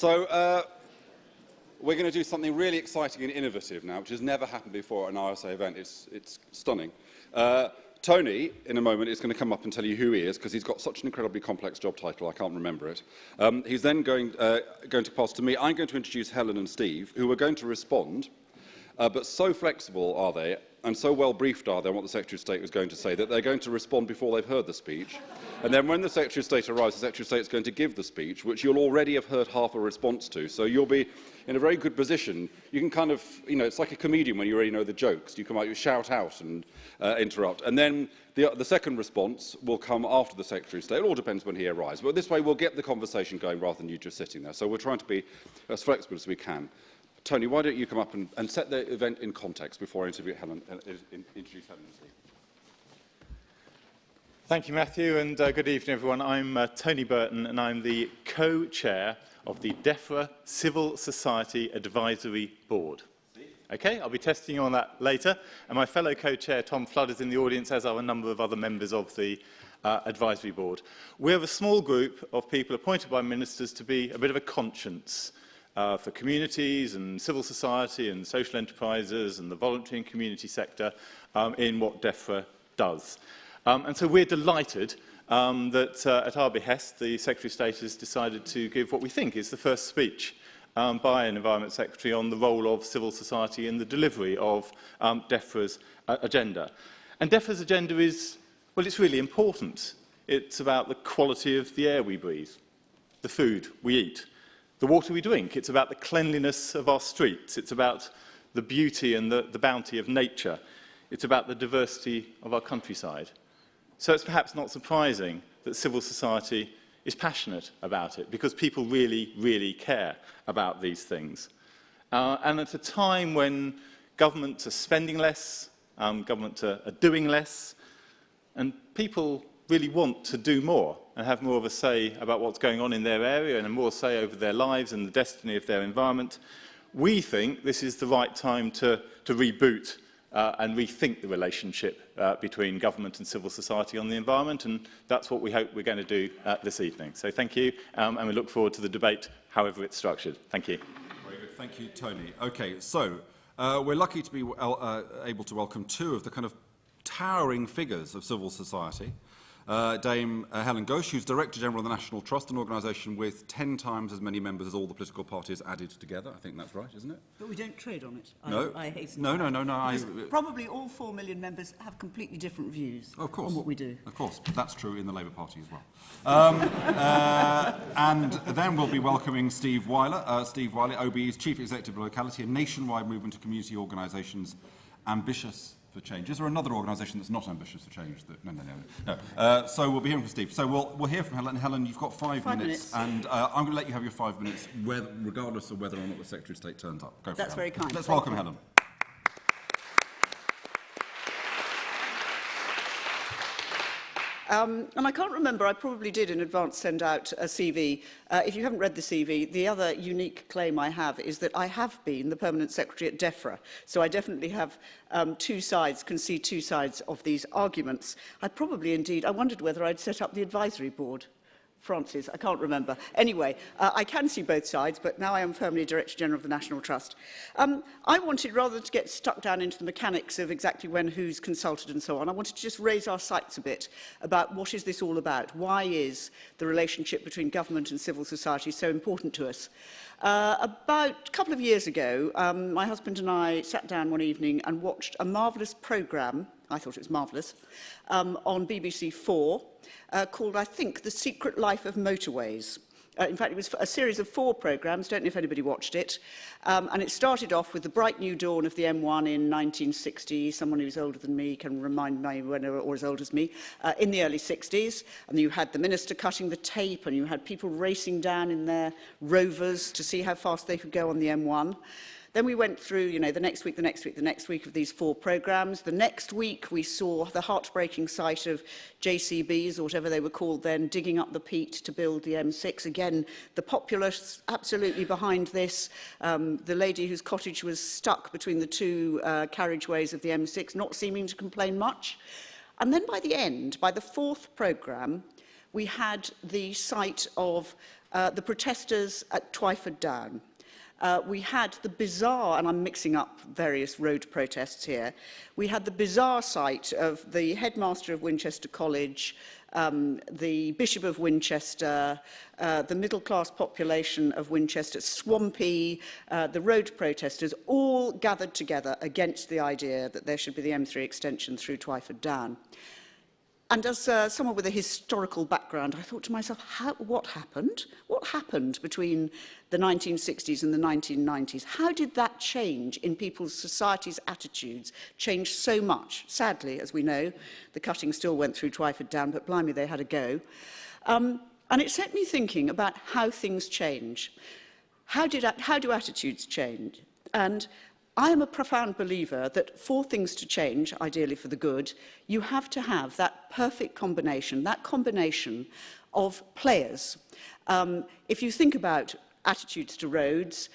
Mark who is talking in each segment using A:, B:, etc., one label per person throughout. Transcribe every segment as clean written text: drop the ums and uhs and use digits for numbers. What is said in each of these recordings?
A: We're going to do something really exciting and innovative now, which has never happened before at an RSA event. It's stunning. Tony, in a moment, is going to come up and tell you who he is, because he's got such an incredibly complex job title, I can't remember it. He's then going to pass to me. I'm going to introduce Helen and Steve, who are going to respond, but so flexible are they, and so well briefed are they on what the Secretary of State was going to say, that they're going to respond before they've heard the speech. And then when the Secretary of State arrives, the Secretary of State is going to give the speech, which you'll already have heard half a response to. So you'll be in a very good position. You can kind of, it's like a comedian when you already know the jokes. You come out, you shout out and interrupt. And then the second response will come after the Secretary of State. It all depends when he arrives. But this way, we'll get the conversation going rather than you just sitting there. So we're trying to be as flexible as we can. Tony, why don't you come up and set the event in context before I introduce Helen and Steve.
B: Thank you, Matthew, and good evening, everyone. I'm Tony Burton, and I'm the co-chair of the Defra Civil Society Advisory Board. Okay, I'll be testing you on that later. And my fellow co-chair, Tom Flood, is in the audience, as are a number of other members of the Advisory Board. We're a small group of people appointed by ministers to be a bit of a conscience for communities and civil society and social enterprises and the voluntary and community sector in what Defra does. And so we're delighted that at our behest, the Secretary of State has decided to give what we think is the first speech by an Environment Secretary on the role of civil society in the delivery of Defra's agenda. And Defra's agenda is, well, it's really important. It's about the quality of the air we breathe, the food we eat, the water we drink. It's about the cleanliness of our streets. It's about the beauty and the bounty of nature. It's about the diversity of our countryside. So it's perhaps not surprising that civil society is passionate about it, because people really, really care about these things. And at a time when governments are spending less, governments are doing less, and people really want to do more and have more of a say about what's going on in their area and more say over their lives and the destiny of their environment, we think this is the right time to reboot and rethink the relationship between government and civil society on the environment, and that's what we hope we're going to do this evening. So thank you, and we look forward to the debate, however it's structured. Thank you.
A: Very good. Thank you, Tony. OK, so we're lucky to be able to welcome two of the kind of towering figures of civil society. Dame Helen Ghosh, who's Director General of the National Trust, an organisation with 10 times as many members as all the political parties added together. I think that's right, isn't it?
C: But we don't trade on it.
A: No.
C: I hasten
A: no.
C: probably all 4 million members have completely different views on what we do.
A: Of course. That's true in the Labour Party as well. And then we'll be welcoming Steve Wyler. Steve Wyler, OBE's Chief Executive of Locality, a nationwide movement of community organisations ambitious for change. Is there another organisation that's not ambitious for change? No. So we'll be hearing from Steve. So we'll hear from Helen. Helen, you've got 5 minutes, and I'm going to let you have your 5 minutes, regardless of whether or not the Secretary of State turns up. Go for it,
C: That's very kind.
A: Let's welcome Helen.
C: And I can't remember, I probably did in advance send out a CV. If you haven't read the CV, the other unique claim I have is that I have been the Permanent Secretary at Defra. So I definitely have two sides, can see two sides of these arguments. I wondered whether I'd set up the advisory board. Francis, I can't remember. Anyway, I can see both sides, but now I am firmly Director General of the National Trust. I wanted, rather than get stuck down into the mechanics of exactly when who's consulted and so on, I wanted to just raise our sights a bit about what is this all about? Why is the relationship between government and civil society so important to us? About a couple of years ago, my husband and I sat down one evening and watched a marvellous programme, I thought it was marvellous, on BBC 4, called, I think, The Secret Life of Motorways. In fact, it was a series of 4 programmes, don't know if anybody watched it, and it started off with the bright new dawn of the M1 in 1960, someone who's older than me can remind me when they were as old as me, in the early 60s, and you had the minister cutting the tape, and you had people racing down in their Rovers to see how fast they could go on the M1. Then we went through, the next week of these 4 programmes. The next week we saw the heartbreaking sight of JCBs, or whatever they were called then, digging up the peat to build the M6. Again, the populace absolutely behind this. The lady whose cottage was stuck between the 2 carriageways of the M6, not seeming to complain much. And then by the end, by the 4th programme, we had the sight of the protesters at Twyford Down. We had the bizarre, and I'm mixing up various road protests here, we had the bizarre sight of the headmaster of Winchester College, the Bishop of Winchester, the middle-class population of Winchester, Swampy, the road protesters, all gathered together against the idea that there should be the M3 extension through Twyford Down. And as someone with a historical background, I thought to myself, what happened? What happened between the 1960s and the 1990s? How did that change in people's society's attitudes, change so much? Sadly, as we know, the cutting still went through Twyford Down, but blimey, they had a go. And it set me thinking about how things change. How do attitudes change? And I am a profound believer that for things to change, ideally for the good, you have to have that perfect combination, of players. If you think about attitudes to roads,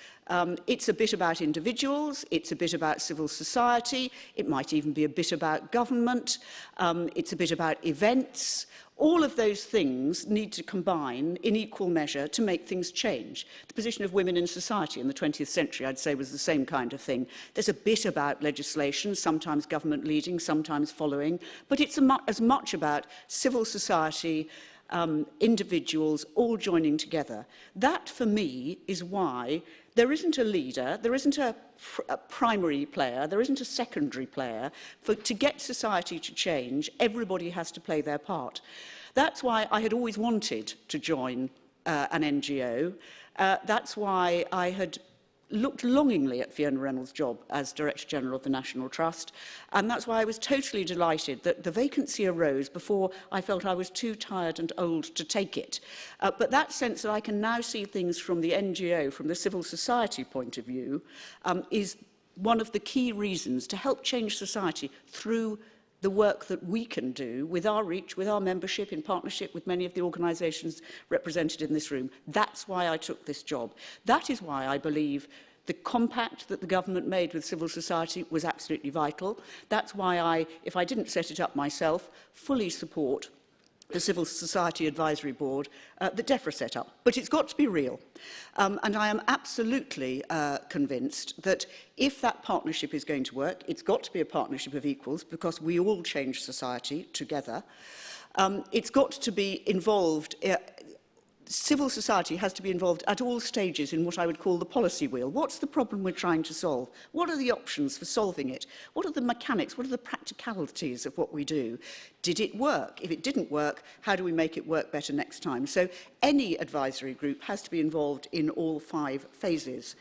C: it's a bit about individuals, it's a bit about civil society, it might even be a bit about government, it's a bit about events. All of those things need to combine in equal measure to make things change. The position of women in society in the 20th century, I'd say, was the same kind of thing. There's a bit about legislation, sometimes government leading, sometimes following, but it's as much about civil society, individuals all joining together. That, for me, is why there isn't a leader, there isn't a primary player, there isn't a secondary player. To get society to change, everybody has to play their part. That's why I had always wanted to join an NGO. That's why I had looked longingly at Fiona Reynolds' job as Director General of the National Trust, and that's why I was totally delighted that the vacancy arose before I felt I was too tired and old to take it. But that sense that I can now see things from the NGO, from the civil society point of view, is one of the key reasons to help change society through the work that we can do with our reach, with our membership, in partnership with many of the organisations represented in this room. That's why I took this job. That is why I believe the compact that the government made with civil society was absolutely vital. That's why I, if I didn't set it up myself, fully support the Civil Society Advisory Board that Defra set up. But it's got to be real. And I am absolutely convinced that if that partnership is going to work, it's got to be a partnership of equals, because we all change society together. It's got to be involved. Civil society has to be involved at all stages in what I would call the policy wheel. What's the problem we're trying to solve? What are the options for solving it? What are the mechanics? What are the practicalities of what we do? Did it work? If it didn't work, how do we make it work better next time? So any advisory group has to be involved in all 5 phases.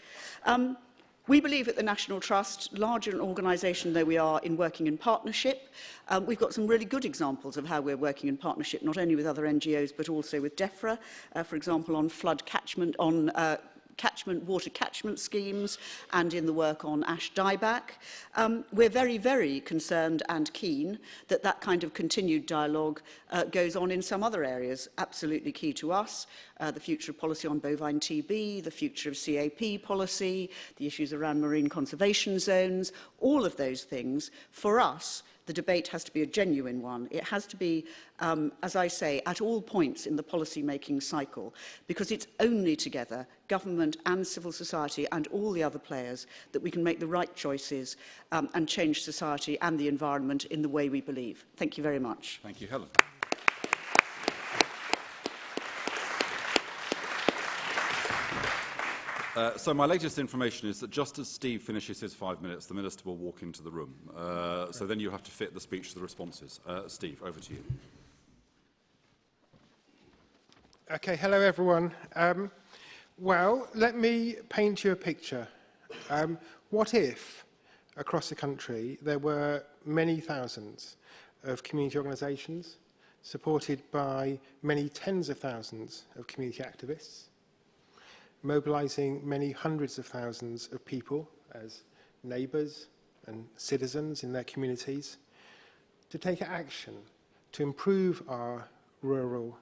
C: We believe at the National Trust, larger an organisation though we are, in working in partnership. We've got some really good examples of how we're working in partnership, not only with other NGOs, but also with Defra, for example, on flood catchment, on water catchment schemes, and in the work on ash dieback. We're very, very concerned and keen that that kind of continued dialogue goes on in some other areas, absolutely key to us. The future of policy on bovine TB, the future of CAP policy, the issues around marine conservation zones, all of those things. For us, the debate has to be a genuine one. It has to be, as I say, at all points in the policy-making cycle, because it's only together, government and civil society and all the other players, that we can make the right choices and change society and the environment in the way we believe. Thank you very much.
A: Thank you, Helen. So my latest information is that just as Steve finishes his 5 minutes, the Minister will walk into the room. So then you have to fit the speech to the responses. Steve, over to you.
D: Okay, hello everyone. Well, let me paint you a picture. What if, across the country, there were many thousands of community organisations, supported by many tens of thousands of community activists, mobilising many hundreds of thousands of people as neighbours and citizens in their communities to take action to improve our rural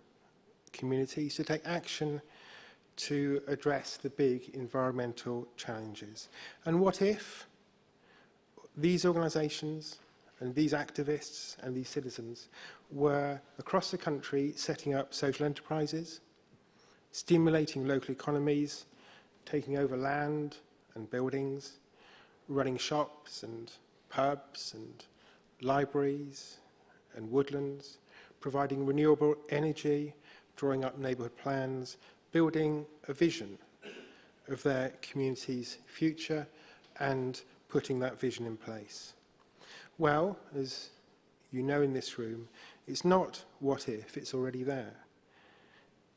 D: communities, to take action to address the big environmental challenges. And what if these organisations and these activists and these citizens were across the country setting up social enterprises, stimulating local economies, taking over land and buildings, running shops and pubs and libraries and woodlands, providing renewable energy, drawing up neighbourhood plans, building a vision of their community's future and putting that vision in place. Well, as you know in this room, it's not what if, it's already there.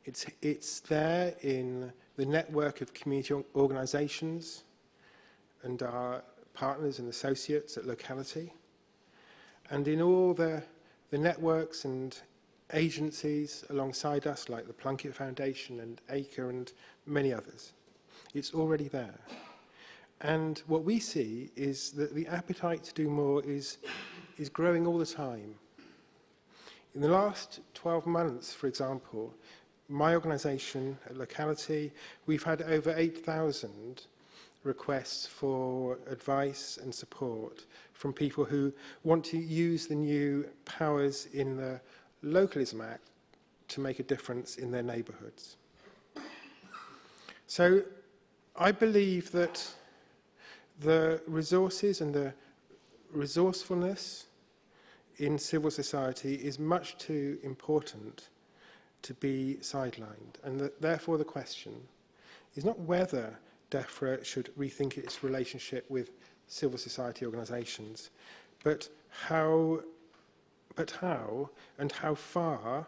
D: It's there in the network of community organisations and our partners and associates at locality, and in all the networks and agencies alongside us, like the Plunkett Foundation and ACRE and many others. It's already there. And what we see is that the appetite to do more is growing all the time. In the last 12 months, for example, my organisation at locality, we've had over 8,000 requests for advice and support from people who want to use the new powers in the Localism Act to make a difference in their neighbourhoods. So I believe that the resources and the resourcefulness in civil society is much too important to be sidelined, and that therefore the question is not whether Defra should rethink its relationship with civil society organisations, but how and how far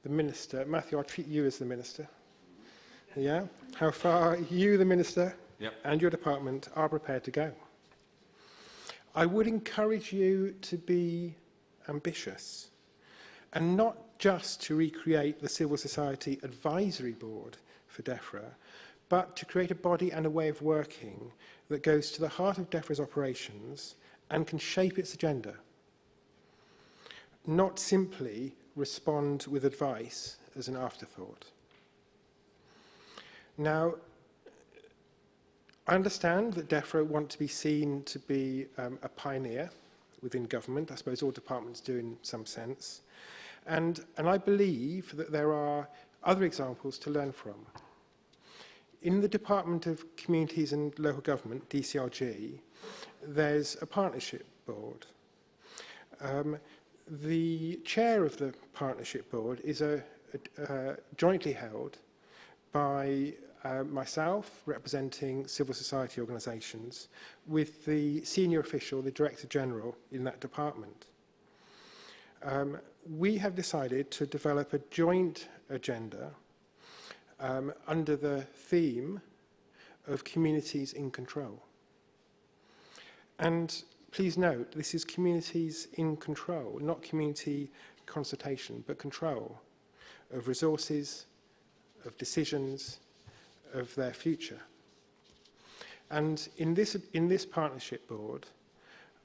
D: the Minister, Matthew, I'll treat you as the Minister, yeah? How far you, the Minister, and your department are prepared to go. I would encourage you to be ambitious and not just to recreate the Civil Society Advisory Board for Defra, but to create a body and a way of working that goes to the heart of Defra's operations and can shape its agenda, not simply respond with advice as an afterthought. Now, I understand that Defra want to be seen to be a pioneer within government. I suppose all departments do in some sense. And I believe that there are other examples to learn from. In the Department of Communities and Local Government, DCLG, there's a partnership board. The chair of the partnership board is jointly held by myself, representing civil society organisations, with the senior official, the Director General in that department. We have decided to develop a joint agenda under the theme of communities in control. And please note, this is communities in control, not community consultation, but control of resources, of decisions, of their future. And in this partnership board,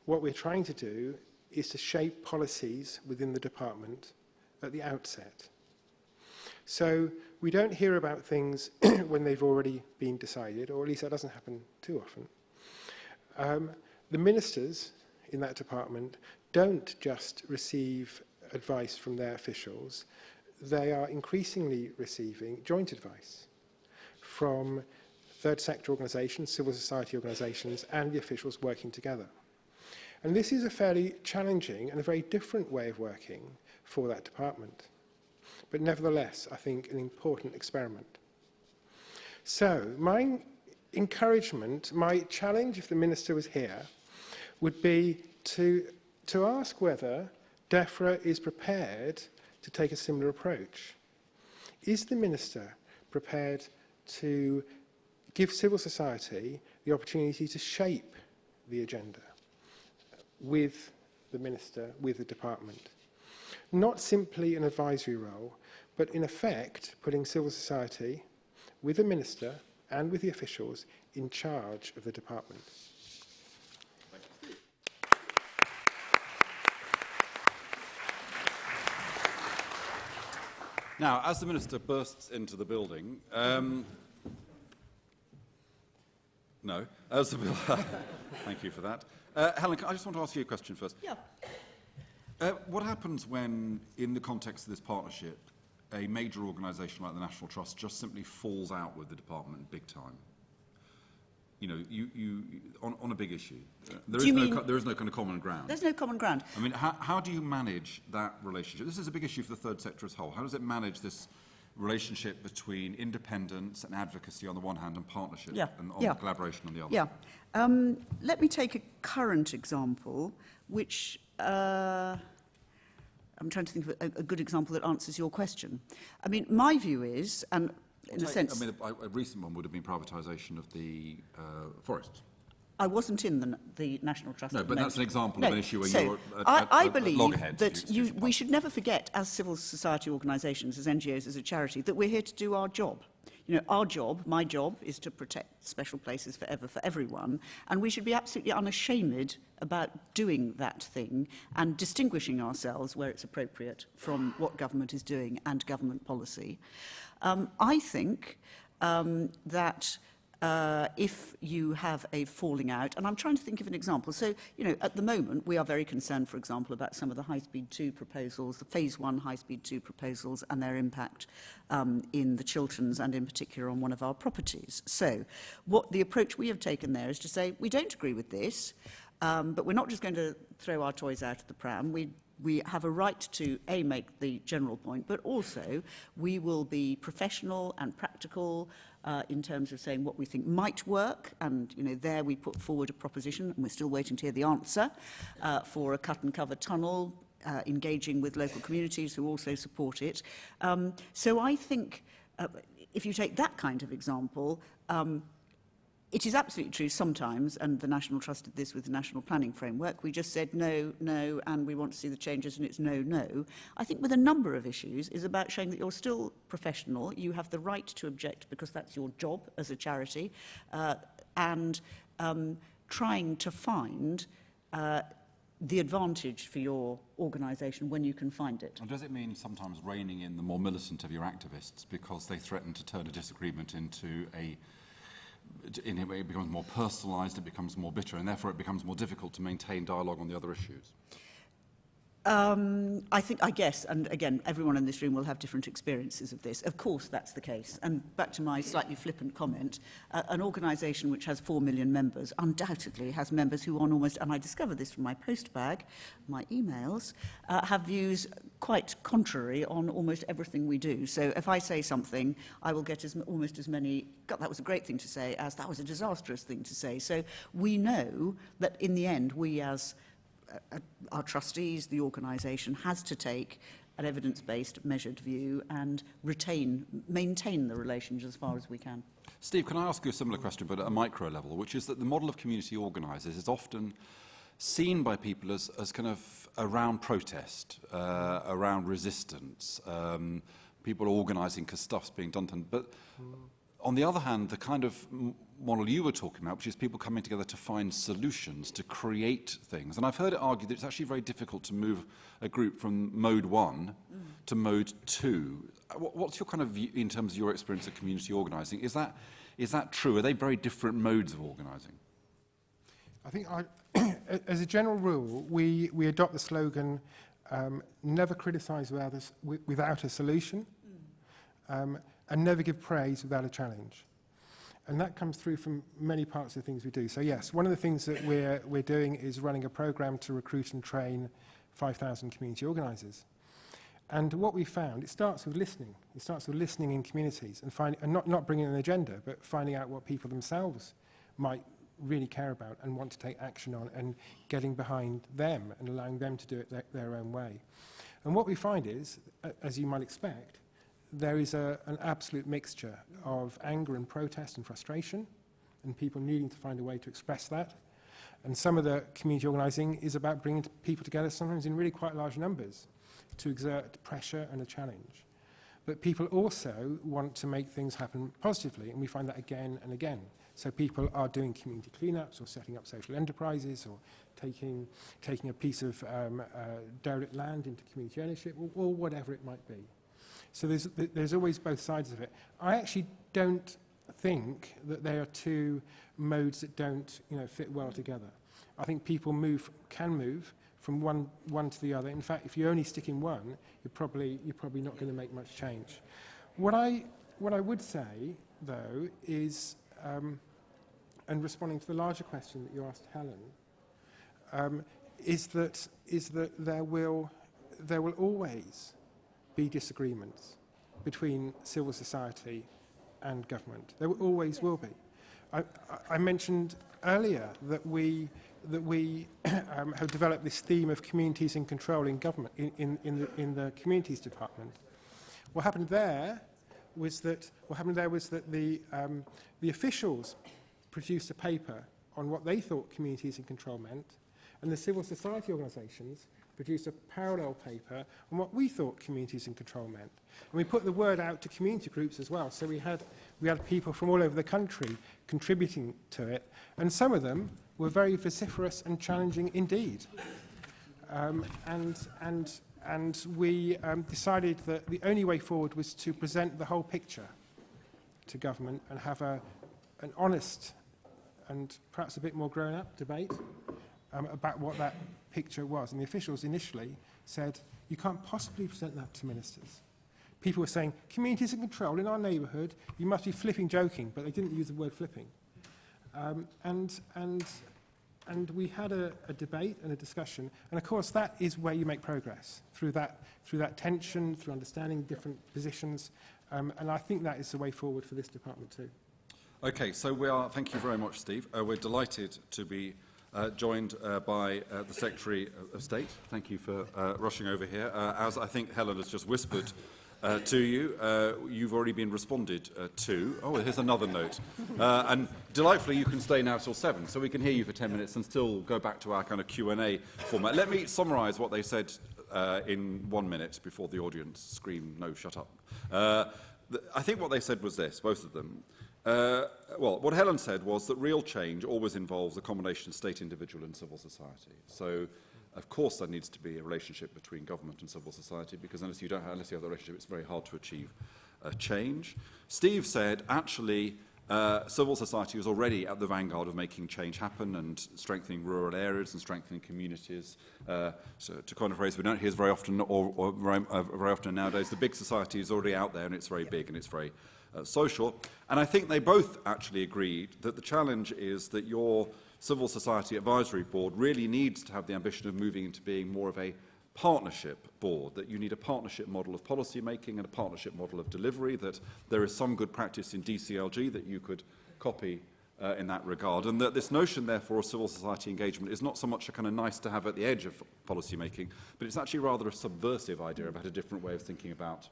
D: what we're trying to do is to shape policies within the department at the outset. So we don't hear about things when they've already been decided, or at least that doesn't happen too often. The ministers in that department don't just receive advice from their officials, they are increasingly receiving joint advice from third sector organisations, civil society organisations, and the officials working together. And this is a fairly challenging and a very different way of working for that department. But nevertheless, I think an important experiment. So my encouragement, my challenge, if the Minister was here, would be to ask whether Defra is prepared to take a similar approach. Is the Minister prepared to give civil society the opportunity to shape the agenda with the Minister, with the department? Not simply an advisory role, but in effect putting civil society with the Minister and with the officials in charge of the department.
A: Now, as the Minister bursts into the building, thank you for that. Helen, I just want to ask you a question first.
C: Yeah.
A: What happens when, in the context of this partnership, a major organisation like the National Trust just simply falls out with the department big time? You know, on a big issue. There is no kind of common ground.
C: There's no common ground.
A: I mean, how do you manage that relationship? This is a big issue for the third sector as a whole. How does it manage this relationship between independence and advocacy on the one hand and partnership and collaboration on the other?
C: Yeah. Let me take a current example, which I'm trying to think of a good example that answers your question. I mean, my view is, and in a sense...
A: I mean, a recent one would have been privatisation of the forests.
C: I wasn't in the National Trust.
A: No, but that's an example of an issue where you're
C: I believe that we should never forget, as civil society organisations, as NGOs, as a charity, that we're here to do our job. You know, our job, my job, is to protect special places forever for everyone, and we should be absolutely unashamed about doing that thing and distinguishing ourselves where it's appropriate from what government is doing and government policy. I think that if you have a falling out, and I'm trying to think of an example. So, you know, at the moment, we are very concerned, for example, about some of the high-speed 2 proposals, the phase 1 high-speed 2 proposals and their impact in the Chilterns and in particular on one of our properties. So what the approach we have taken there is to say, we don't agree with this, but we're not just going to throw our toys out of the pram. We have a right to, A, make the general point, but also we will be professional and practical in terms of saying what we think might work. And, you know, there we put forward a proposition, and we're still waiting to hear the answer, for a cut-and-cover tunnel, engaging with local communities who also support it. So I think if you take that kind of example, it is absolutely true sometimes, and the National Trust did this with the National Planning Framework, we just said no, no, and we want to see the changes, and it's no, no. I think with a number of issues is about showing that you're still professional, you have the right to object because that's your job as a charity, and trying to find the advantage for your organisation when you can find it.
A: And does it mean sometimes reining in the more militant of your activists because they threaten to turn a disagreement into it becomes more personalised, it becomes more bitter, and therefore it becomes more difficult to maintain dialogue on the other issues?
C: I guess, and again, everyone in this room will have different experiences of this. Of course, that's the case. And back to my slightly flippant comment, an organisation which has 4 million members undoubtedly has members who on almost, and I discovered this from my post bag, my emails, have views quite contrary on almost everything we do. So if I say something, I will get almost as many, God, that was a great thing to say, as that was a disastrous thing to say. So we know that in the end, we as our trustees, the organisation, has to take an evidence-based, measured view and maintain the relations as far as we can.
A: Steve, can I ask you a similar question, but at a micro level, which is that the model of community organisers is often seen by people as kind of around protest, around resistance, people organising because stuff's being done to them. But on the other hand, the kind of model you were talking about, which is people coming together to find solutions, to create things. And I've heard it argued that it's actually very difficult to move a group from mode 1 to mode 2. What's your kind of view in terms of your experience of community organising? Is that true? Are they very different modes of organising?
D: I think as a general rule, we adopt the slogan, never criticise without a solution, and never give praise without a challenge. And that comes through from many parts of the things we do. So yes, one of the things that we're doing is running a programme to recruit and train 5,000 community organisers. And what we found, it starts with listening. It starts with listening in communities and not bringing an agenda, but finding out what people themselves might really care about and want to take action on, and getting behind them and allowing them to do it their own way. And what we find is, as you might expect, there is an absolute mixture of anger and protest and frustration, and people needing to find a way to express that. And some of the community organising is about bringing people together, sometimes in really quite large numbers, to exert pressure and a challenge. But people also want to make things happen positively, and we find that again and again. So people are doing community cleanups or setting up social enterprises or taking a piece of derelict land into community ownership or whatever it might be. So there's always both sides of it. I actually don't think that there are two modes that don't fit well together. I think people can move from one to the other. In fact, if you only stick in one, you're probably not going to make much change. What I would say, though, is, and responding to the larger question that you asked Helen, is that there will always be disagreements between civil society and government. There always will be. I mentioned earlier that we have developed this theme of communities in control in government in the communities department. What happened there was that the officials produced a paper on what they thought communities in control meant, and the civil society organisations produced a parallel paper on what we thought communities in control meant. And we put the word out to community groups as well. So we had people from all over the country contributing to it, and some of them were very vociferous and challenging indeed. And we decided that the only way forward was to present the whole picture to government and have an honest and perhaps a bit more grown-up debate about what that picture was. And the officials initially said, you can't possibly present that to ministers. People were saying, communities in control in our neighbourhood, you must be flipping joking, but they didn't use the word flipping. And we had a debate and a discussion, and of course that is where you make progress, through that tension, through understanding different positions, and I think that is the way forward for this department too.
A: Okay, so thank you very much, Steve. We're delighted to be joined by the Secretary of State. Thank you for rushing over here. As I think Helen has just whispered to you, you've already been responded to. Oh, here's another note. And delightfully, you can stay now till 7, so we can hear you for 10 minutes and still go back to our kind of Q&A format. Let me summarise what they said in 1 minute before the audience scream, no, shut up. I think what they said was this, both of them. Well, what Helen said was that real change always involves a combination of state, individual and civil society. So, of course, there needs to be a relationship between government and civil society, because unless you have the relationship, it's very hard to achieve change. Steve said, actually, civil society is already at the vanguard of making change happen and strengthening rural areas and strengthening communities. So, to coin a phrase we don't hear very often, or very often nowadays, the big society is already out there, and it's very big and it's very social. And I think they both actually agreed that the challenge is that your Civil Society Advisory Board really needs to have the ambition of moving into being more of a partnership board, that you need a partnership model of policy making and a partnership model of delivery, that there is some good practice in DCLG that you could copy in that regard, and that this notion, therefore, of civil society engagement is not so much a kind of nice to have at the edge of policy making, but it's actually rather a subversive idea about a different way of thinking about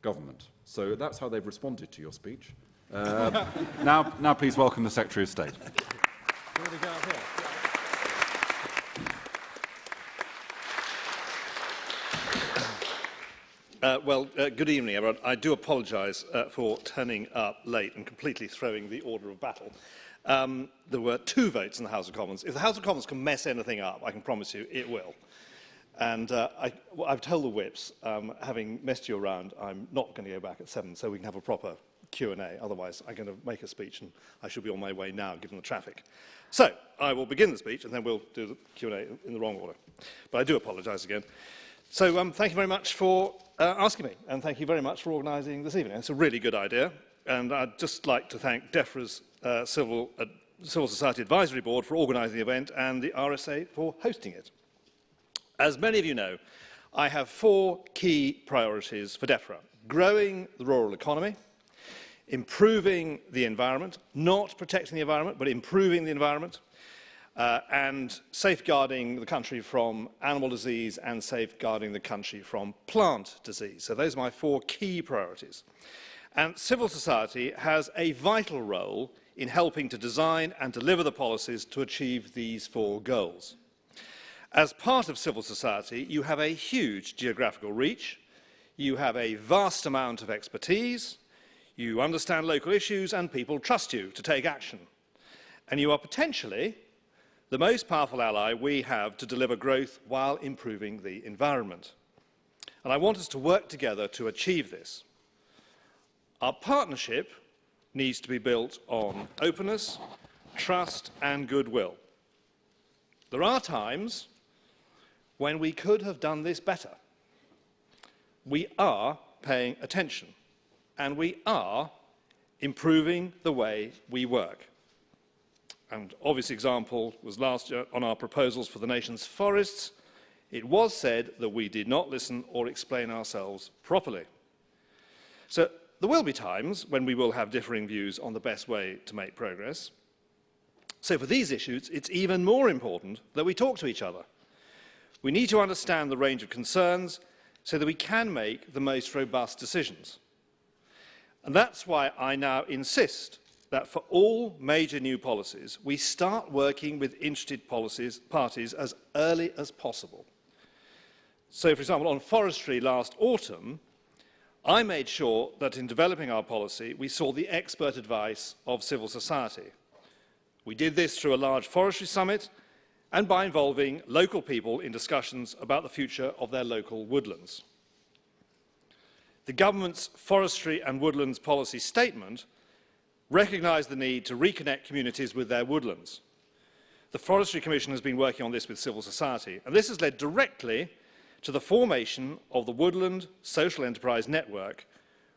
A: government. So that's how they've responded to your speech. Now please welcome the Secretary of State.
E: Good evening, everyone. I do apologise for turning up late and completely throwing the order of battle. There were 2 votes in the House of Commons. If the House of Commons can mess anything up, I can promise you it will. And I've told the whips, having messed you around, I'm not going to go back at 7, so we can have a proper Q&A. Otherwise, I'm going to make a speech, and I should be on my way now, given the traffic. So, I will begin the speech, and then we'll do the Q&A in the wrong order. But I do apologise again. So, thank you very much for asking me, and thank you very much for organising this evening. It's a really good idea, and I'd just like to thank Defra's Civil Society Advisory Board for organising the event, and the RSA for hosting it. As many of you know, I have 4 key priorities for Defra: growing the rural economy, improving the environment, not protecting the environment, but improving the environment, and safeguarding the country from animal disease and safeguarding the country from plant disease. So those are my 4 key priorities. And civil society has a vital role in helping to design and deliver the policies to achieve these 4 goals. As part of civil society, you have a huge geographical reach, you have a vast amount of expertise, you understand local issues, and people trust you to take action. And you are potentially the most powerful ally we have to deliver growth while improving the environment. And I want us to work together to achieve this. Our partnership needs to be built on openness, trust, and goodwill. There are times when we could have done this better. We are paying attention, and we are improving the way we work. An obvious example was last year on our proposals for the nation's forests. It was said that we did not listen or explain ourselves properly. So there will be times when we will have differing views on the best way to make progress. So for these issues, it's even more important that we talk to each other. We need to understand the range of concerns so that we can make the most robust decisions. And that's why I now insist that for all major new policies, we start working with interested parties as early as possible. So, for example, on forestry last autumn, I made sure that in developing our policy, we sought the expert advice of civil society. We did this through a large forestry summit and by involving local people in discussions about the future of their local woodlands. The government's forestry and woodlands policy statement recognised the need to reconnect communities with their woodlands. The Forestry Commission has been working on this with civil society, and this has led directly to the formation of the Woodland Social Enterprise Network,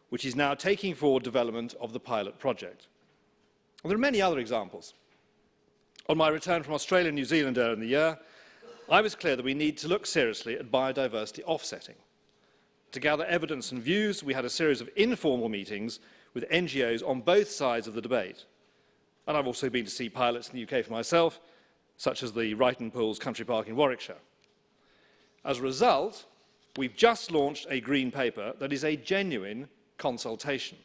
E: which is now taking forward development of the pilot project. And there are many other examples. On my return from Australia and New Zealand earlier in the year, I was clear that we need to look seriously at biodiversity offsetting. To gather evidence and views, we had a series of informal meetings with NGOs on both sides of the debate. And I've also been to see pilots in the UK for myself, such as the Wrighton Pools Country Park in Warwickshire. As a result, we've just launched a green paper that is a genuine consultation.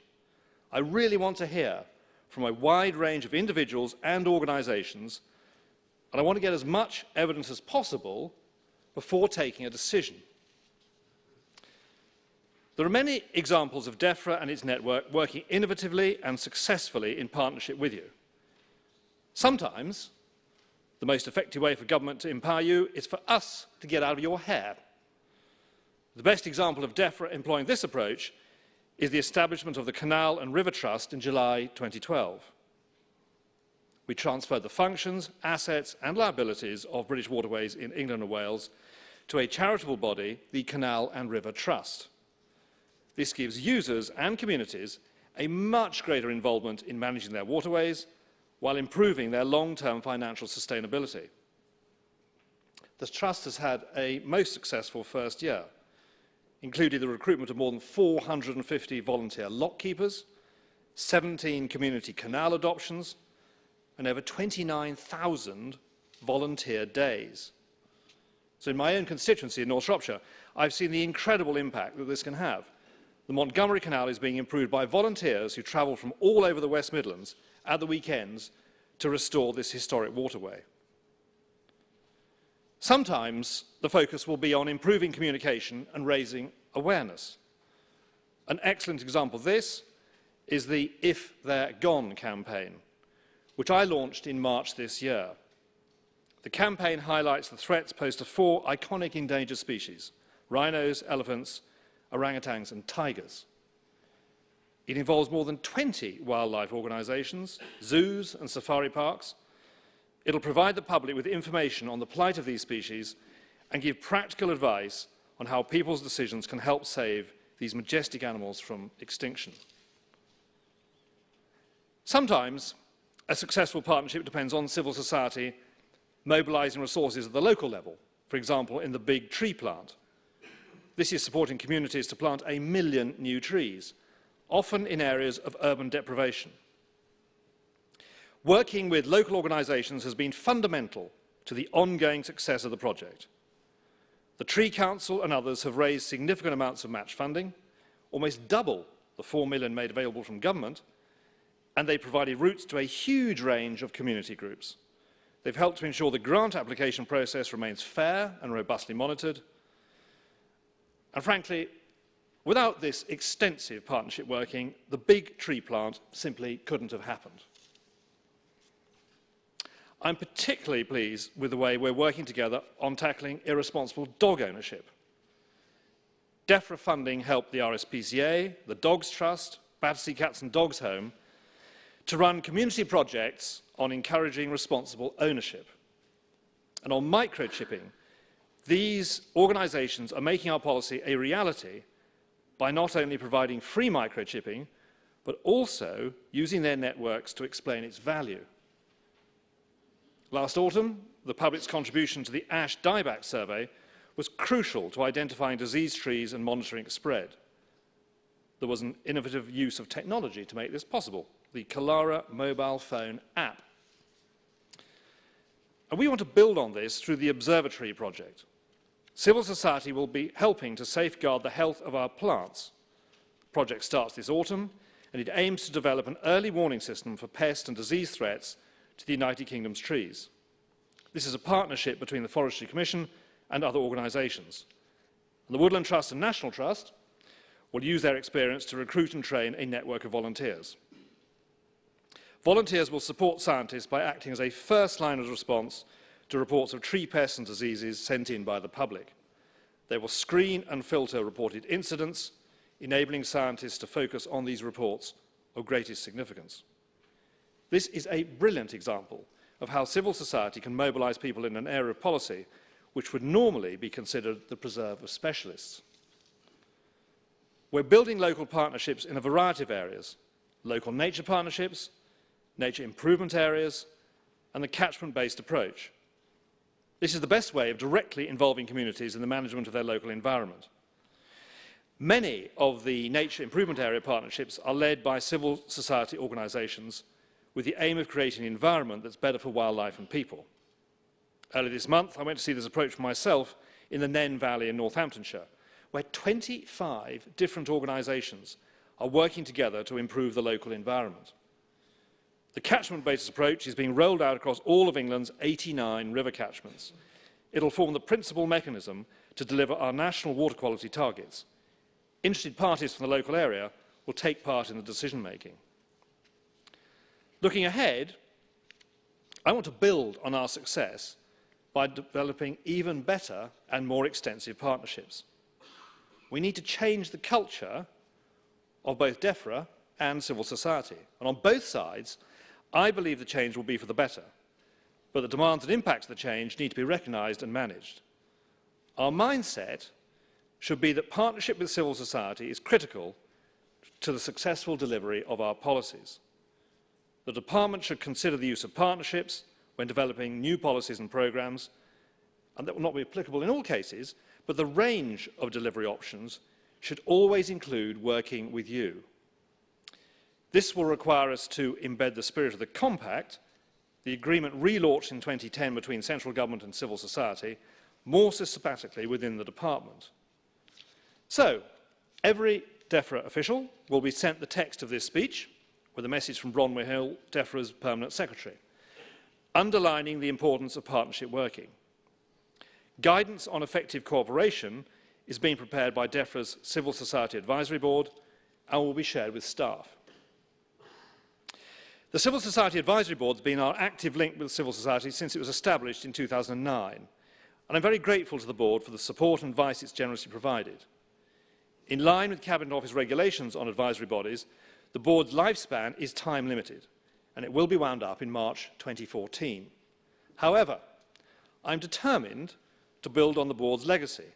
E: I really want to hear from a wide range of individuals and organisations, and I want to get as much evidence as possible before taking a decision. There are many examples of Defra and its network working innovatively and successfully in partnership with you. Sometimes, the most effective way for government to empower you is for us to get out of your hair. The best example of Defra employing this approach is the establishment of the Canal and River Trust in July 2012. We transferred the functions, assets and liabilities of British waterways in England and Wales to a charitable body, the Canal and River Trust. This gives users and communities a much greater involvement in managing their waterways while improving their long-term financial sustainability. The Trust has had a most successful first year, including the recruitment of more than 450 volunteer lock keepers, 17 community canal adoptions, and over 29,000 volunteer days. So in my own constituency in North Shropshire, I've seen the incredible impact that this can have. The Montgomery Canal is being improved by volunteers who travel from all over the West Midlands at the weekends to restore this historic waterway. Sometimes the focus will be on improving communication and raising awareness. An excellent example of this is the If They're Gone campaign, which I launched in March this year. The campaign highlights the threats posed to 4 iconic endangered species: rhinos, elephants, orangutans and tigers. It involves more than 20 wildlife organisations, zoos and safari parks. It'll provide the public with information on the plight of these species and give practical advice on how people's decisions can help save these majestic animals from extinction. Sometimes a successful partnership depends on civil society mobilising resources at the local level, for example in the Big Tree Plant. This is supporting communities to plant 1 million new trees, often in areas of urban deprivation. Working with local organisations has been fundamental to the ongoing success of the project. The Tree Council and others have raised significant amounts of match funding, almost double the 4 million made available from government, and they provided routes to a huge range of community groups. They've helped to ensure the grant application process remains fair and robustly monitored. And frankly, without this extensive partnership working, the Big Tree Plant simply couldn't have happened. I'm particularly pleased with the way we're working together on tackling irresponsible dog ownership. Defra funding helped the RSPCA, the Dogs Trust, Battersea Cats and Dogs Home to run community projects on encouraging responsible ownership. And on microchipping, These organisations are making our policy a reality by not only providing free microchipping, but also using their networks to explain its value. Last autumn, the public's contribution to the Ash dieback survey was crucial to identifying disease trees and monitoring its spread. There was an innovative use of technology to make this possible, the Kalara mobile phone app. And we want to build on this through the Observatory project. Civil society will be helping to safeguard the health of our plants. The project starts this autumn, and it aims to develop an early warning system for pest and disease threats to the United Kingdom's trees. This is a partnership between the Forestry Commission and other organisations. The Woodland Trust and National Trust will use their experience to recruit and train a network of volunteers. Volunteers will support scientists by acting as a first line of response to reports of tree pests and diseases sent in by the public. They will screen and filter reported incidents, enabling scientists to focus on these reports of greatest significance. This is a brilliant example of how civil society can mobilise people in an area of policy which would normally be considered the preserve of specialists. We're building local partnerships in a variety of areas: local nature partnerships, nature improvement areas, and the catchment-based approach. This is the best way of directly involving communities in the management of their local environment. Many of the nature improvement area partnerships are led by civil society organisations with the aim of creating an environment that's better for wildlife and people. Earlier this month, I went to see this approach for myself in the Nen Valley in Northamptonshire, where 25 different organisations are working together to improve the local environment. The catchment-based approach is being rolled out across all of England's 89 river catchments. It'll form the principal mechanism to deliver our national water quality targets. Interested parties from the local area will take part in the decision-making. Looking ahead, I want to build on our success by developing even better and more extensive partnerships. We need to change the culture of both Defra and civil society. And on both sides, I believe the change will be for the better, but the demands and impacts of the change need to be recognised and managed. Our mindset should be that partnership with civil society is critical to the successful delivery of our policies. The Department should consider the use of partnerships when developing new policies and programmes, and that will not be applicable in all cases, but the range of delivery options should always include working with you. This will require us to embed the spirit of the Compact, the agreement relaunched in 2010 between central government and civil society, more systematically within the Department. So, every Defra official will be sent the text of this speech with a message from Bronwyn Hill, Defra's Permanent Secretary, underlining the importance of partnership working. Guidance on effective cooperation is being prepared by Defra's Civil Society Advisory Board and will be shared with staff. The Civil Society Advisory Board has been our active link with civil society since it was established in 2009, and I'm very grateful to the board for the support and advice it's generously provided. In line with Cabinet Office regulations on advisory bodies, the board's lifespan is time limited, and it will be wound up in March 2014. However, I'm determined to build on the board's legacy,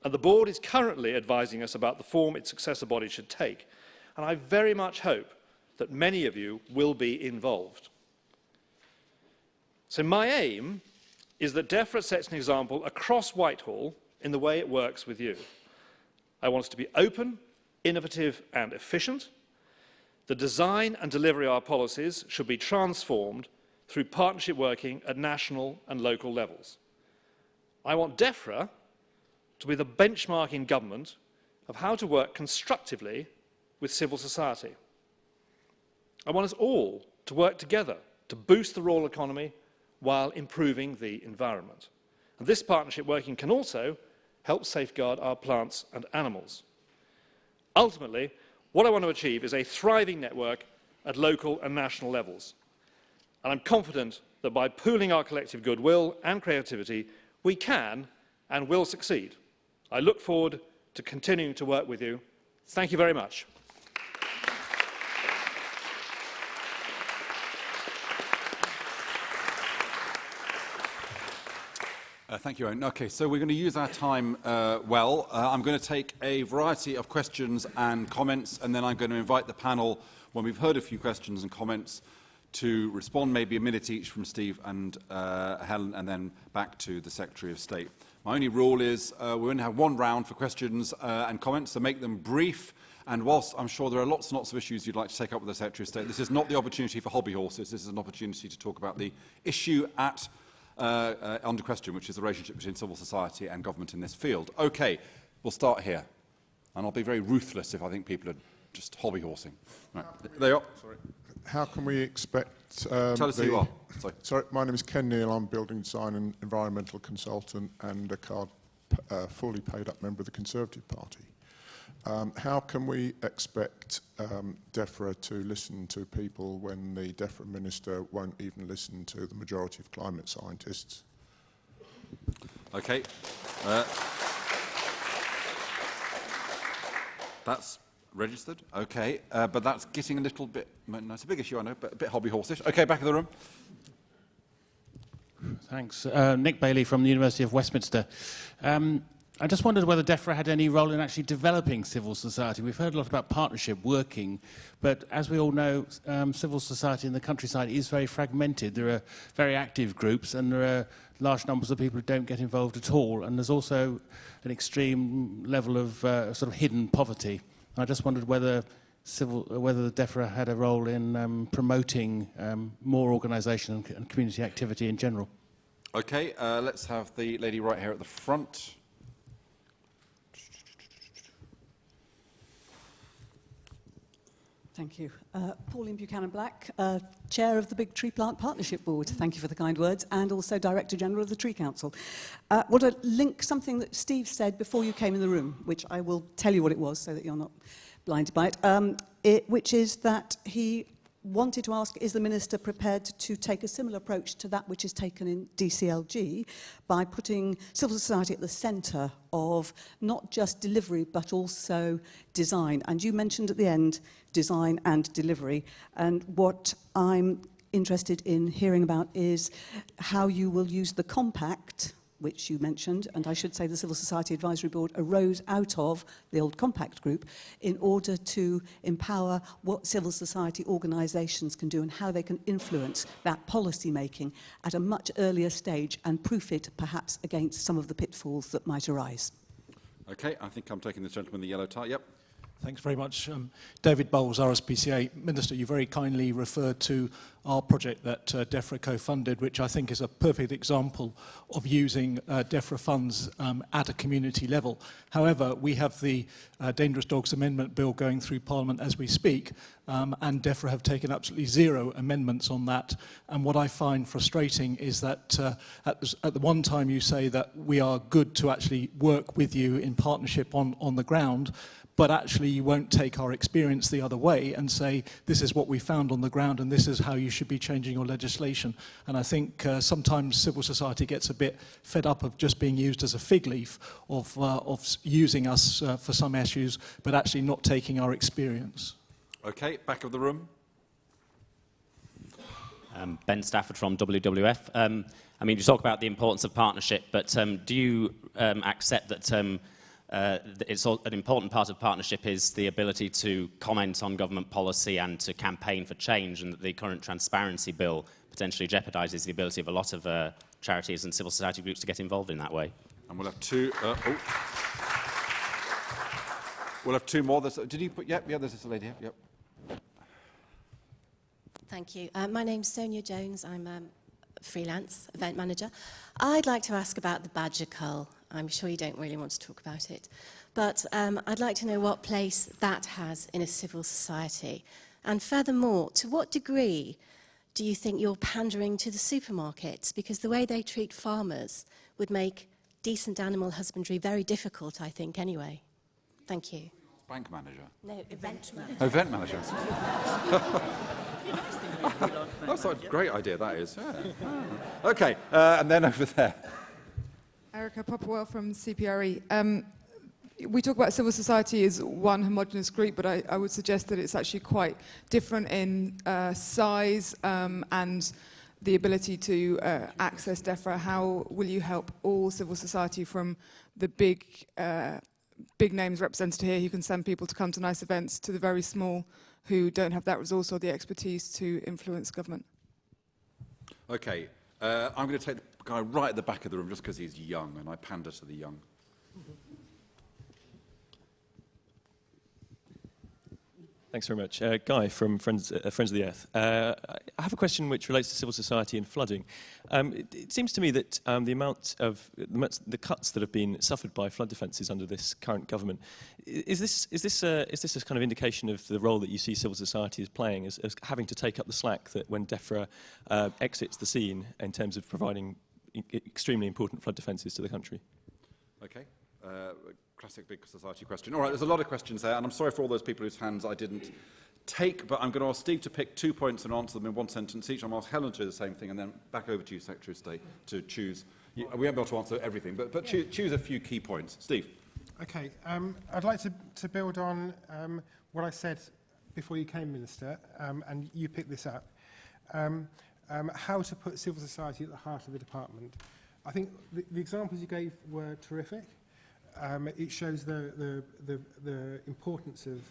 E: and the board is currently advising us about the form its successor body should take, and I very much hope that many of you will be involved. So my aim is that Defra sets an example across Whitehall in the way it works with you. I want us to be open, innovative and efficient. The design and delivery of our policies should be transformed through partnership working at national and local levels. I want Defra to be the benchmark in government of how to work constructively with civil society. I want us all to work together to boost the rural economy while improving the environment. And this partnership working can also help safeguard our plants and animals. Ultimately, what I want to achieve is a thriving network at local and national levels. And I'm confident that by pooling our collective goodwill and creativity, we can and will succeed. I look forward to continuing to work with you. Thank you very much.
A: Thank you, Owen. Okay, so we're going to use our time well. I'm going to take a variety of questions and comments, and then I'm going to invite the panel, when we've heard a few questions and comments, to respond, maybe a minute each from Steve and Helen, and then back to the Secretary of State. My only rule is we're going to have one round for questions and comments, so make them brief. And whilst I'm sure there are lots and lots of issues you'd like to take up with the Secretary of State, this is not the opportunity for hobby horses. This is an opportunity to talk about the issue under question, which is the relationship between civil society and government in this field. Okay, we'll start here. And I'll be very ruthless if I think people are just hobby horsing. Right. There you are. Sorry.
F: How can we expect...
A: Tell us who you are.
F: Sorry, my name is Ken Neal. I'm building design and environmental consultant and a fully paid up member of the Conservative Party. How can we expect Defra to listen to people when the Defra minister won't even listen to the majority of climate scientists?
A: Okay. That's registered. Okay. But that's getting a little bit... No, it's a big issue, I know, but a bit hobby horsish. Okay, back of the room.
G: Thanks. Nick Bailey from the University of Westminster. I just wondered whether Defra had any role in actually developing civil society. We've heard a lot about partnership working, but as we all know, civil society in the countryside is very fragmented. There are very active groups, and there are large numbers of people who don't get involved at all, and there's also an extreme level of sort of hidden poverty. I just wondered whether the Defra had a role in promoting more organisation and community activity in general.
A: Okay, let's have the lady right here at the front.
H: Thank you. Pauline Buchanan-Black, Chair of the Big Tree Plant Partnership Board. Thank you for the kind words, and also Director General of the Tree Council. I want to link something that Steve said before you came in the room, which I will tell you what it was so that you're not blinded by it, which is that he wanted to ask, is the Minister prepared to take a similar approach to that which is taken in DCLG by putting civil society at the centre of not just delivery but also design? And you mentioned at the end design and delivery, and what I'm interested in hearing about is how you will use the compact, which you mentioned, and I should say the Civil Society Advisory Board arose out of the old compact group, in order to empower what civil society organisations can do and how they can influence that policy making at a much earlier stage and proof it perhaps against some of the pitfalls that might arise.
A: Okay, I think I'm taking the gentleman in the yellow tie. Yep.
I: Thanks very much. David Bowles, RSPCA. Minister, you very kindly referred to our project that Defra co-funded, which I think is a perfect example of using Defra funds at a community level. However, we have the Dangerous Dogs Amendment Bill going through Parliament as we speak, and Defra have taken absolutely zero amendments on that. And what I find frustrating is that at the one time you say that we are good to actually work with you in partnership on the ground, but actually you won't take our experience the other way and say, this is what we found on the ground and this is how you should be changing your legislation. And I think sometimes civil society gets a bit fed up of just being used as a fig leaf of using us for some issues, but actually not taking our experience.
A: Okay, back of the room.
J: Ben Stafford from WWF. I mean, you talk about the importance of partnership, but do you accept that it's an important part of partnership is the ability to comment on government policy and to campaign for change, and that the current transparency bill potentially jeopardises the ability of a lot of charities and civil society groups to get involved in that way?
A: And we'll have two... We'll have two more. Did you put... Yep, yeah, there's this lady here. Yep.
K: Thank you. My name's Sonia Jones. I'm a freelance event manager. I'd like to ask about the badger cull. I'm sure you don't really want to talk about it, but I'd like to know what place that has in a civil society. And furthermore, to what degree do you think you're pandering to the supermarkets? Because the way they treat farmers would make decent animal husbandry very difficult, I think, anyway. Thank you.
A: Bank manager?
K: No, event manager.
A: Oh, event manager. That's a great idea, that is. Yeah. Okay, and then over there.
L: Erica Popperwell from CPRE. We talk about civil society as one homogenous group, but I would suggest that it's actually quite different in size and the ability to access Defra, how will you help all civil society, from the big names represented here who can send people to come to nice events, to the very small who don't have that resource or the expertise to influence government?
A: Okay, I'm going to take the guy right at the back of the room just because he's young, and I pander to the young.
M: Thanks very much. Guy from Friends of the Earth. I have a question which relates to civil society and flooding. It seems to me that the amount of the cuts that have been suffered by flood defences under this current government, is this a kind of indication of the role that you see civil society as playing, as having to take up the slack that when Defra exits the scene in terms of providing extremely important flood defences to the country?
A: Okay. Classic big society question. All right, there's a lot of questions there, and I'm sorry for all those people whose hands I didn't take, but I'm going to ask Steve to pick 2 points and answer them in one sentence each. I'm going to ask Helen to do the same thing, and then back over to you, Secretary of State, to choose. We won't be able to answer everything, but choose a few key points. Steve.
D: Okay, I'd like to build on what I said before you came, Minister, and you picked this up. How to put civil society at the heart of the department. I think the examples you gave were terrific. It shows the importance of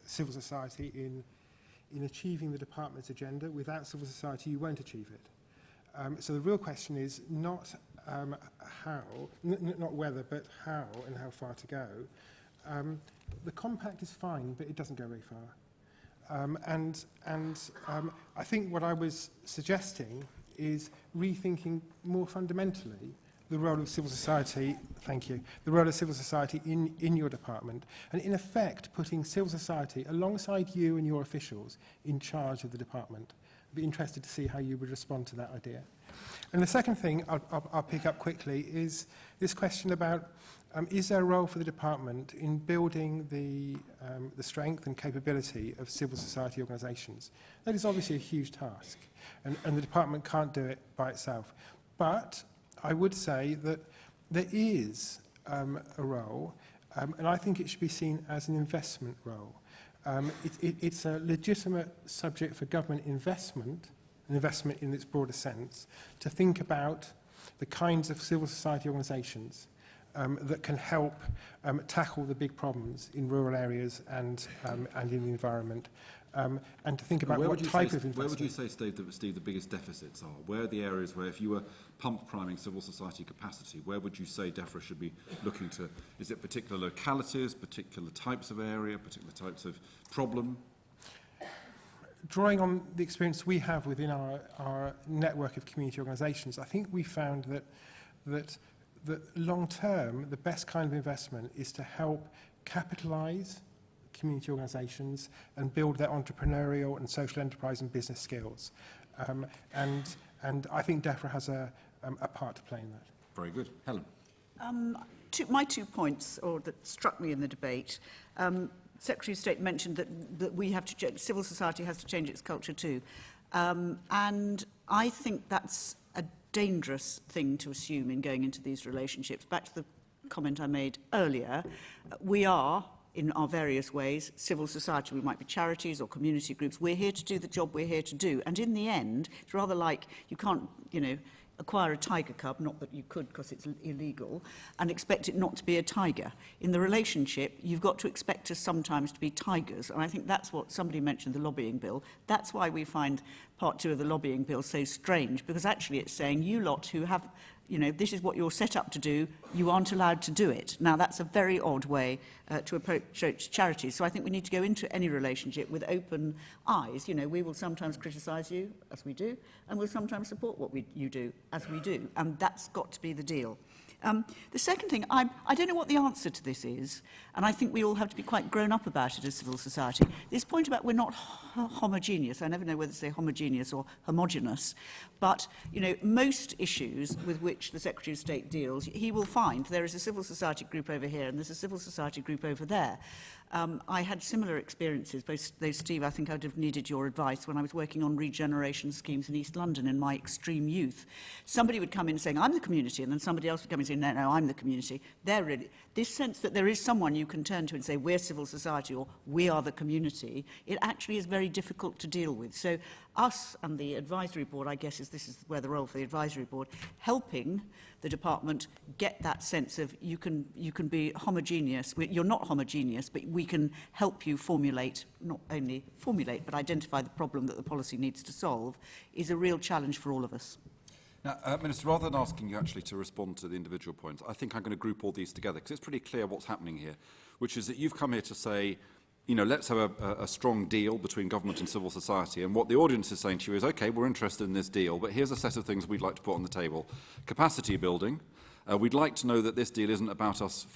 D: civil society in achieving the department's agenda. Without civil society, you won't achieve it. So the real question is not how, not whether, but how and how far to go. The compact is fine, but it doesn't go very far. I think what I was suggesting is rethinking more fundamentally the role of civil society, thank you, the role of civil society in your department, and in effect putting civil society alongside you and your officials in charge of the department. I'd be interested to see how you would respond to that idea. And the second thing I'll pick up quickly is this question about is there a role for the department in building the strength and capability of civil society organisations? That is obviously a huge task, and the department can't do it by itself. But I would say that there is a role, and I think it should be seen as an investment role. It's a legitimate subject for government investment, an investment in its broader sense, to think about the kinds of civil society organisations that can help tackle the big problems in rural areas and in the environment. And to think about what type of investment.
A: Where would you say, Steve, the biggest deficits are? Where are the areas where, if you were pump priming civil society capacity, where would you say Defra should be looking to? Is it particular localities, particular types of area, particular types of problem?
D: Drawing on the experience we have within our network of community organisations, I think we found that long term, the best kind of investment is to help capitalise community organisations and build their entrepreneurial and social enterprise and business skills. And I think Defra has a part to play in that.
A: Very good. Helen.
C: My 2 points, or that struck me in the debate, Secretary of State mentioned that we have to, civil society has to change its culture too. And I think that's a dangerous thing to assume in going into these relationships. Back to the comment I made earlier, we are, in our various ways, civil society. We might be charities or community groups. We're here to do the job we're here to do. And in the end, it's rather like you can't, acquire a tiger cub, not that you could because it's illegal, and expect it not to be a tiger. In the relationship, you've got to expect us sometimes to be tigers. And I think that's what somebody mentioned, the lobbying bill. That's why we find part 2 of the lobbying bill so strange, because actually it's saying you lot who have, this is what you're set up to do, you aren't allowed to do it. Now, that's a very odd way to approach charities. So I think we need to go into any relationship with open eyes. We will sometimes criticise you, as we do, and we'll sometimes support what you do, as we do. And that's got to be the deal. The second thing, I don't know what the answer to this is, and I think we all have to be quite grown up about it as civil society. This point about we're not homogeneous, I never know whether to say homogeneous or homogenous, but, most issues with which the Secretary of State deals, he will find there is a civil society group over here and there's a civil society group over there. I had similar experiences, though, Steve, I think I'd have needed your advice when I was working on regeneration schemes in East London in my extreme youth. Somebody would come in saying, I'm the community, and then somebody else would come in saying, no, I'm the community. They're really, this sense that there is someone you can turn to and say, we're civil society, or we are the community, it actually is very difficult to deal with. So us and the advisory board, I guess, this is where the role for the advisory board, helping the department get that sense of you can be homogeneous. You're not homogeneous, but we can help you formulate, not only formulate, but identify the problem that the policy needs to solve, is a real challenge for all of us.
A: Now, Minister, rather than asking you actually to respond to the individual points, I think I'm going to group all these together, because it's pretty clear what's happening here, which is that you've come here to say, you know, let's have a strong deal between government and civil society. And what the audience is saying to you is, OK, we're interested in this deal, but here's a set of things we'd like to put on the table. Capacity building. We'd like to know that this deal isn't about us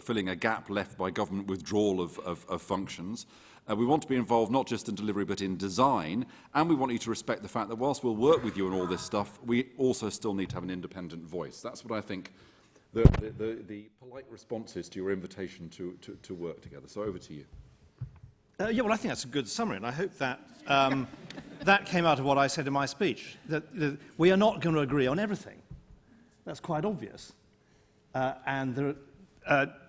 A: filling a gap left by government withdrawal of functions. We want to be involved not just in delivery but in design, and we want you to respect the fact that whilst we'll work with you on all this stuff, we also still need to have an independent voice. That's what I think the polite response is to your invitation to work together. So over to you.
E: Yeah, well, I think that's a good summary, and I hope that that came out of what I said in my speech, that we are not going to agree on everything. That's quite obvious. And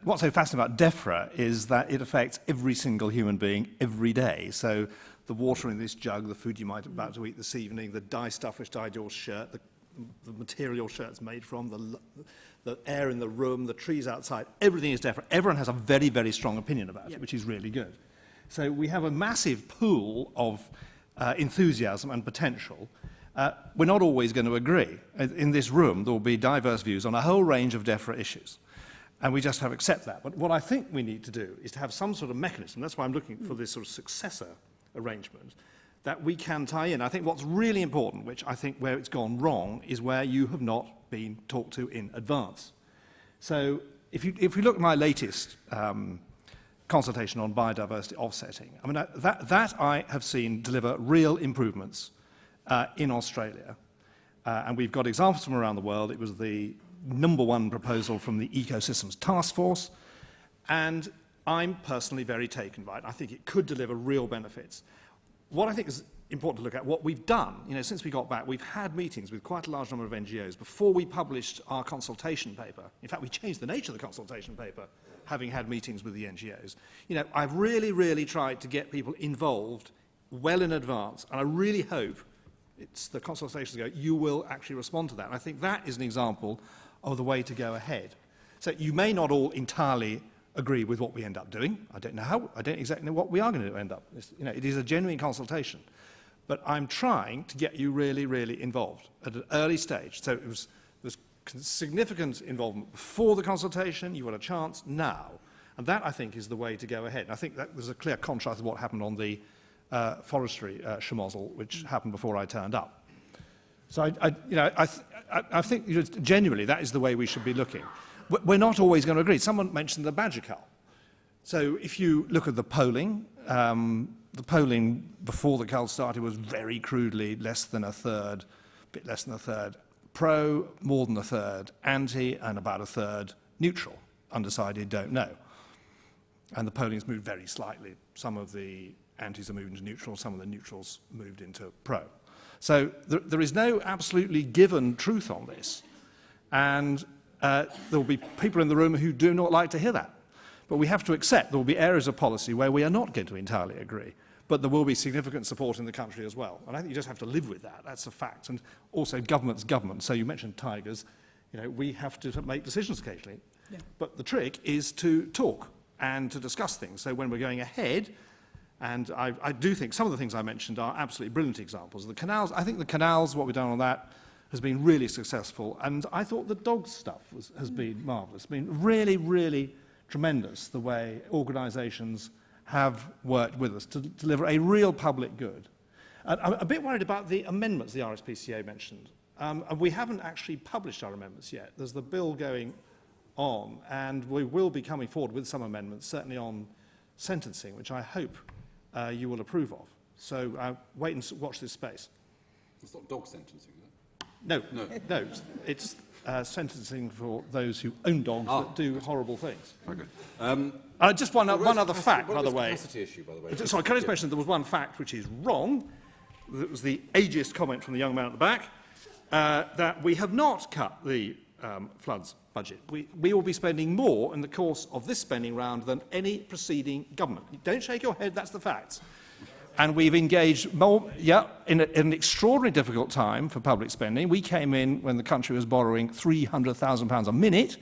E: what's so fascinating about Defra is that it affects every single human being every day. So the water in this jug, the food you might be about to eat this evening, the dye stuff which dyed your shirt, the material your shirt's made from, the air in the room, the trees outside, everything is Defra. Everyone has a very, very strong opinion about it, which is really good. So we have a massive pool of enthusiasm and potential. We're not always going to agree. In this room, there will be diverse views on a whole range of Defra issues. And we just have to accept that. But what I think we need to do is to have some sort of mechanism, that's why I'm looking for this sort of successor arrangement, that we can tie in. I think what's really important, which I think where it's gone wrong, is where you have not been talked to in advance. So if we look at my latest consultation on biodiversity offsetting, I mean, that I have seen deliver real improvements in Australia. And we've got examples from around the world. It was the #1 proposal from the Ecosystems Task Force. And I'm personally very taken by it. I think it could deliver real benefits. What I think is important to look at, what we've done, you know, since we got back, we've had meetings with quite a large number of NGOs before we published our consultation paper. In fact, we changed the nature of the consultation paper, having had meetings with the NGOs. You know, I've really, really tried to get people involved well in advance, and I really hope it's the consultations go, you will actually respond to that. And I think that is an example of the way to go ahead. So you may not all entirely agree with what we end up doing. I don't know how. I don't exactly know what we are going to end up. You know, it is a genuine consultation. But I'm trying to get you really, really involved at an early stage. So there's significant involvement before the consultation. You want a chance now. And that, I think, is the way to go ahead. And I think that there's a clear contrast with what happened on the forestry schmozzle, which happened before I turned up. So I think genuinely that is the way we should be looking. We're not always going to agree. Someone mentioned the badger cull. So if you look at the polling before the cull started was very crudely less than a third, bit less than a third pro, more than a third anti, and about a third neutral, undecided, don't know. And the polling's moved very slightly. Some of the antis are moved into neutral, some of the neutrals moved into pro. So there is no absolutely given truth on this. And there will be people in the room who do not like to hear that. But we have to accept there will be areas of policy where we are not going to entirely agree. But there will be significant support in the country as well. And I think you just have to live with that. That's a fact. And also government's government. So you mentioned tigers. You know, we have to make decisions occasionally. Yeah. But the trick is to talk and to discuss things. So when we're going ahead, and I do think some of the things I mentioned are absolutely brilliant examples. The canals, I think the canals, what we've done on that, has been really successful. And I thought the dog stuff has been marvellous. It's been really, really tremendous the way organisations have worked with us to deliver a real public good. And I'm a bit worried about the amendments the RSPCA mentioned. And we haven't actually published our amendments yet. There's the bill going on, and we will be coming forward with some amendments, certainly on sentencing, which I hope you will approve of. So wait and watch this space.
A: It's not dog sentencing, is it?
E: No. It's sentencing for those who own dogs that do horrible things.
A: Very good.
E: Just one other fact, by the way.
A: Capacity issue, by the way.
E: Sorry, can I just mention there was one fact which is wrong. That was the ageist comment from the young man at the back, that we have not cut the floods budget. We will be spending more in the course of this spending round than any preceding government. Don't shake your head, that's the facts. And we've engaged more, in an extraordinarily difficult time for public spending. We came in when the country was borrowing £300,000 a minute.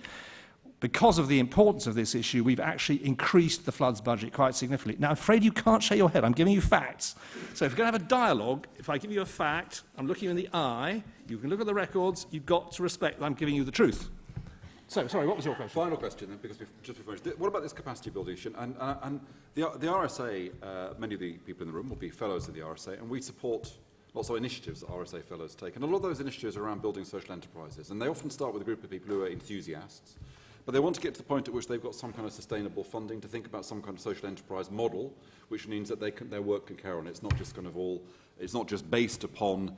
E: Because of the importance of this issue, we've actually increased the floods budget quite significantly. Now, I'm afraid you can't shake your head. I'm giving you facts. So if you're going to have a dialogue, if I give you a fact, I'm looking you in the eye, you can look at the records, you've got to respect that I'm giving you the truth. So, sorry, what was your question?
A: Final question, then, because we've just finished. What about this capacity building issue? And the RSA, many of the people in the room will be fellows of the RSA, and we support lots of initiatives that RSA fellows take. And a lot of those initiatives are around building social enterprises. And they often start with a group of people who are enthusiasts, but they want to get to the point at which they've got some kind of sustainable funding to think about some kind of social enterprise model, which means that their work can carry on. It's not just it's not just based upon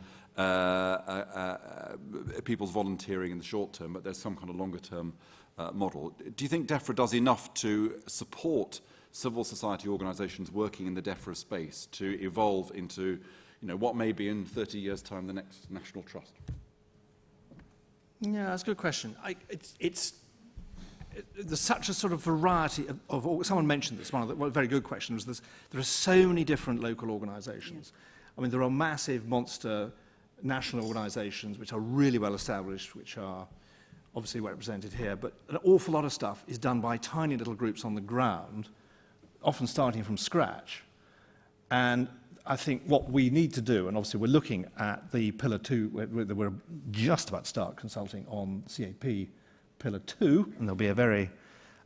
A: people's volunteering in the short term, but there's some kind of longer term model. Do you think Defra does enough to support civil society organisations working in the Defra space to evolve into, what may be in 30 years' time the next national trust?
E: Yeah, that's a good question. There's such a sort of variety of someone mentioned this, one very good question, was there are so many different local organisations. I mean, there are massive monster national organisations which are really well established, which are obviously represented here, but an awful lot of stuff is done by tiny little groups on the ground, often starting from scratch. And I think what we need to do, and obviously we're looking at the Pillar 2, we're just about to start consulting on CAP Pillar 2, and there'll be a very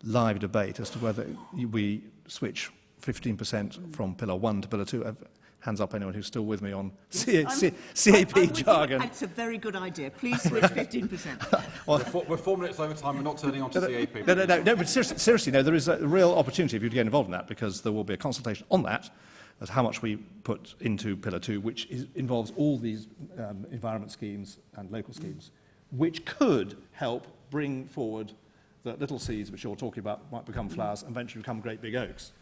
E: live debate as to whether we switch 15% from Pillar 1 to Pillar 2. Hands up anyone who's still with me on CAP jargon.
C: It's a very good idea. Please switch 15%.
A: Well, we're 4 minutes over time. We're not turning on to CAP.
E: No, but seriously, there is a real opportunity for you to get involved in that, because there will be a consultation on that, as how much we put into Pillar 2, which involves all these environment schemes and local schemes, which could help bring forward the little seeds which you're talking about might become flowers and eventually become great big oaks.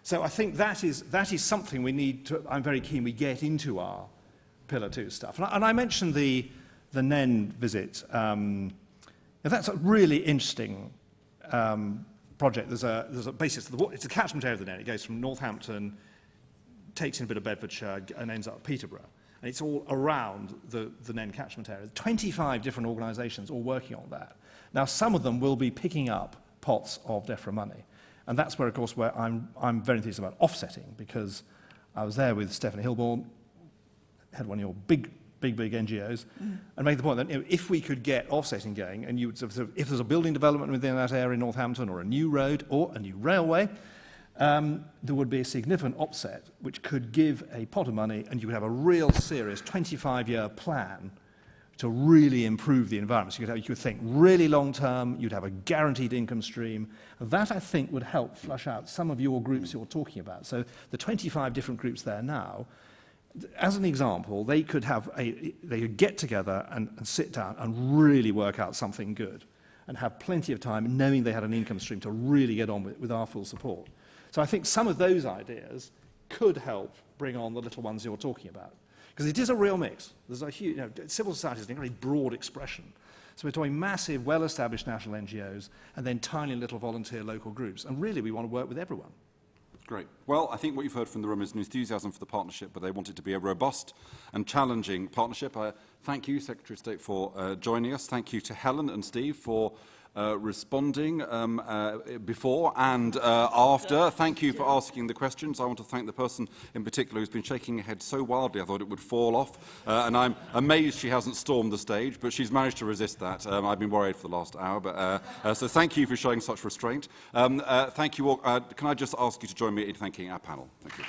E: So I think that is something we need to, I'm very keen we get into our Pillar 2 stuff. And I mentioned the NEN visit. That's a really interesting project. There's a basis, it's a catchment area of the NEN. It goes from Northampton, takes in a bit of Bedfordshire and ends up at Peterborough. And it's all around the NEN catchment area. 25 different organisations all working on that. Now, some of them will be picking up pots of Defra money. And that's where, of course, where I'm very enthused about offsetting, because I was there with Stephanie Hilborn, had one of your big NGOs, and made the point that if we could get offsetting going, and if there's a building development within that area in Northampton, or a new road, or a new railway, there would be a significant offset which could give a pot of money, and you would have a real serious 25-year plan to really improve the environment. So you could think really long-term, you'd have a guaranteed income stream. That, I think, would help flush out some of your groups you're talking about. So the 25 different groups there now, as an example, they could get together and sit down and really work out something good, and have plenty of time knowing they had an income stream to really get on with our full support. So I think some of those ideas could help bring on the little ones you're talking about. Because it is a real mix. There's a huge, civil society is a very broad expression. So we're talking massive, well-established national NGOs, and then tiny little volunteer local groups. And really, we want to work with everyone.
A: Great. Well, I think what you've heard from the room is an enthusiasm for the partnership, but they want it to be a robust and challenging partnership. Thank you, Secretary of State, for joining us. Thank you to Helen and Steve for responding before and after. Thank you for asking the questions. I want to thank the person in particular who's been shaking her head so wildly I thought it would fall off. And I'm amazed she hasn't stormed the stage, but she's managed to resist that. I've been worried for the last hour. But so thank you for showing such restraint. Thank you all. Can I just ask you to join me in thanking our panel? Thank you.